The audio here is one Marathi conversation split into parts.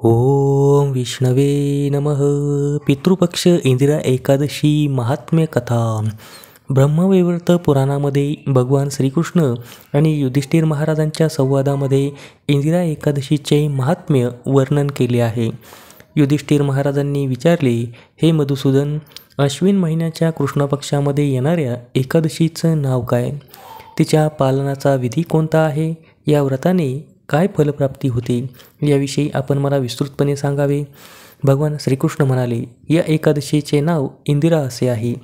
ओम विष्णवे नमः. पितृपक्ष इंदिरा एकादशी महात्म्य कथा. ब्रह्मवैवर्त पुराणामध्ये भगवान श्रीकृष्ण आणि युधिष्ठिर महाराजांच्या संवादामध्ये इंदिरा एकादशीचे महात्म्य वर्णन केले आहे. युधिष्ठिर महाराजांनी विचारले, हे मधुसूदन, अश्विन महिन्याच्या कृष्ण पक्षामध्ये येणाऱ्या एकादशीचं नाव काय? तिच्या पालनाचा विधी कोणता आहे? या व्रताने काय फलप्राप्ती होते याविषयी आपण मला विस्तृतपणे सांगावे. भगवान श्रीकृष्ण म्हणाले, या एकादशीचे नाव इंदिरा असे आहे.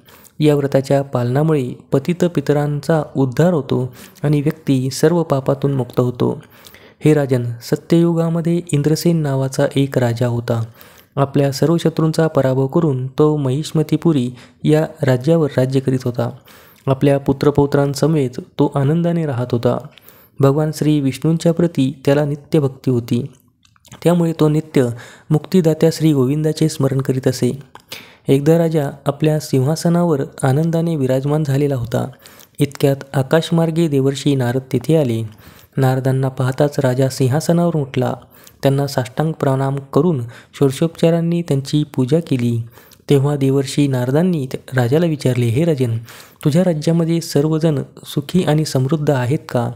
या व्रताच्या पालनामुळे पतित पितरांचा उद्धार होतो आणि व्यक्ती सर्व पापातून मुक्त होतो. हे राजन, सत्ययुगामध्ये इंद्रसेन नावाचा एक राजा होता. आपल्या सर्व शत्रूंचा पराभव करून तो महिष्मतीपुरी या राज्यावर राज्य करीत होता. आपल्या पुत्रपौत्रांसमवेत तो आनंदाने राहत होता. भगवान श्री विष्णूंच्या प्रती त्याला नित्य भक्ती होती. त्यामुळे तो नित्य मुक्तिदात्या श्री गोविंदाचे स्मरण करीत असे. एकदा राजा आपल्या सिंहासनावर आनंदाने विराजमान झालेला होता. इतक्यात आकाशमार्गे देवर्षी नारद तेथे आले. नारदांना पाहताच राजा सिंहासनावर उठला. त्यांना साष्टांग प्रणाम करून षोडशोपचारांनी त्यांची पूजा केली. तेव्हा देवर्षी नारदांनी राजाला विचारले, हे राजन, तुझ्या राज्यामध्ये सर्वजण सुखी आणि समृद्ध आहेत का?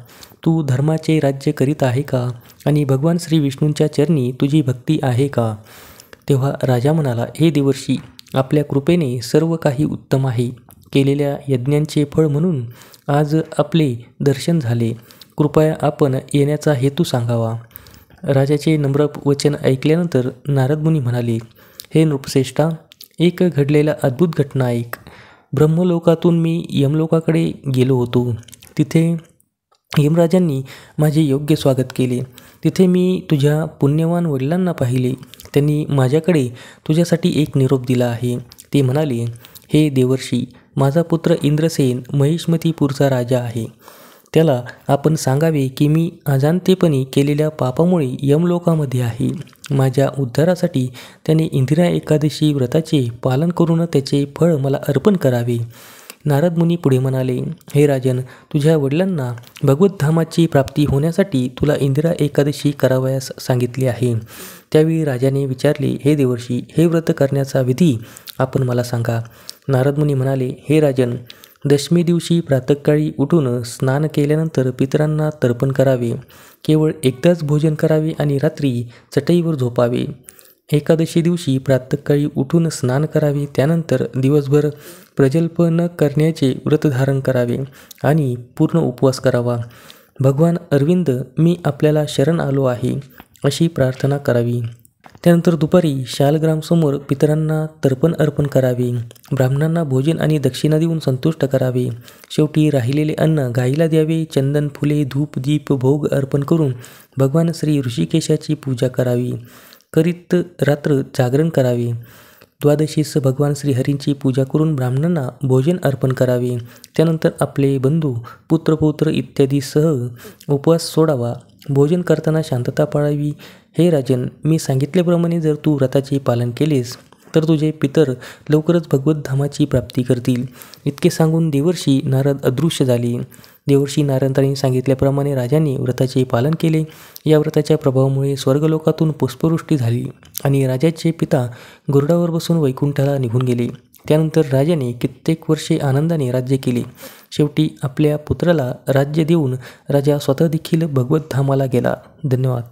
तू धर्माचे राज्य करीत आहे का? आणि भगवान श्री विष्णूंच्या चरणी तुझी भक्ती आहे का? तेव्हा राजा म्हणाला, हे देवर्षी, आपल्या कृपेने सर्व काही उत्तम आहे. केलेल्या यज्ञांचे फळ म्हणून आज आपले दर्शन झाले. कृपया आपण येण्याचा हेतू सांगावा. राजाचे नम्र वचन ऐकल्यानंतर नारद मुनी म्हणाले, हे नृपश्रेष्ठा, एक घडलेला अद्भुत घटना ऐक. ब्रह्मलोकातून मी यमलोकाकडे गेलो होतो. तिथे यमराजांनी माझे योग्य स्वागत केले. तिथे मी तुझ्या पुण्यवान वडिलांना पाहिले. त्यांनी माझ्याकडे तुझ्यासाठी एक निरोप दिला आहे. ते म्हणाले, हे देवर्षी, माझा पुत्र इंद्रसेन महिष्मतीपूरचा राजा आहे. त्याला आपण सांगावे की मी अजाणतेपणी केलेल्या पापामुळे यमलोकामध्ये आहे. माझ्या उद्धारासाठी त्याने इंदिरा एकादशी व्रताचे पालन करून त्याचे फळ मला अर्पण करावे. नारद मुनी पुढे म्हणाले, हे राजन, तुझ्या वडिलांना भगवत धामाची प्राप्ती होण्यासाठी तुला इंदिरा एकादशी करावयास सांगितले आहे. त्यावेळी राजाने विचारले, हे देवर्षी, हे व्रत करण्याचा विधी आपण मला सांगा. नारद मुनी म्हणाले, हे राजन, दशमी दिवशी प्रातःकाळी उठून स्नान केल्यानंतर पितरांना तर्पण करावे. केवळ एकदाच भोजन करावे आणि रात्री चटईवर झोपावे. एकादशी दिवशी प्रातःकाळी उठून स्नान करावे. त्यानंतर दिवसभर प्रजल्प न करण्याचे व्रत धारण करावे आणि पूर्ण उपवास करावा. भगवान अरविंद, मी आपल्याला शरण आलो आहे, अशी प्रार्थना करावी. त्यानंतर दुपारी शालग्रामसमोर पितरांना तर्पण अर्पण करावे. ब्राह्मणांना भोजन आणि दक्षिणा देऊन संतुष्ट करावे. शेवटी राहिलेले अन्न गाईला द्यावे. चंदन, फुले, धूप, दीप, भोग अर्पण करून भगवान श्री ऋषिकेशाची पूजा करावी. करीत रात्र जागरण करावे. द्वादशीस भगवान श्रीहरींची पूजा करून ब्राह्मणांना भोजन अर्पण करावे. त्यानंतर आपले बंधू, पुत्रपौत्र इत्यादीसह उपवास सोडावा. भोजन करताना शांतता पाळावी. हे राजन, मी सांगितल्याप्रमाणे जर तू व्रताचे पालन केलेस तर तुझे पितर लवकरच भगवत धामाची प्राप्ती करतील. इतके सांगून देवर्षी नारद अदृश्य झाले. देवर्षी नारदांनी सांगितल्याप्रमाणे राजाने व्रताचे पालन केले. या व्रताच्या प्रभावामुळे स्वर्गलोकातून पुष्पवृष्टी झाली आणि राजाचे पिता गरुडावर बसून वैकुंठाला निघून गेले. त्यानंतर राजाने कित्येक वर्षे आनंदाने राज्य केले. शेवटी आपल्या पुत्राला राज्य देऊन राजा स्वतः देखील भगवत धामाला गेला. धन्यवाद.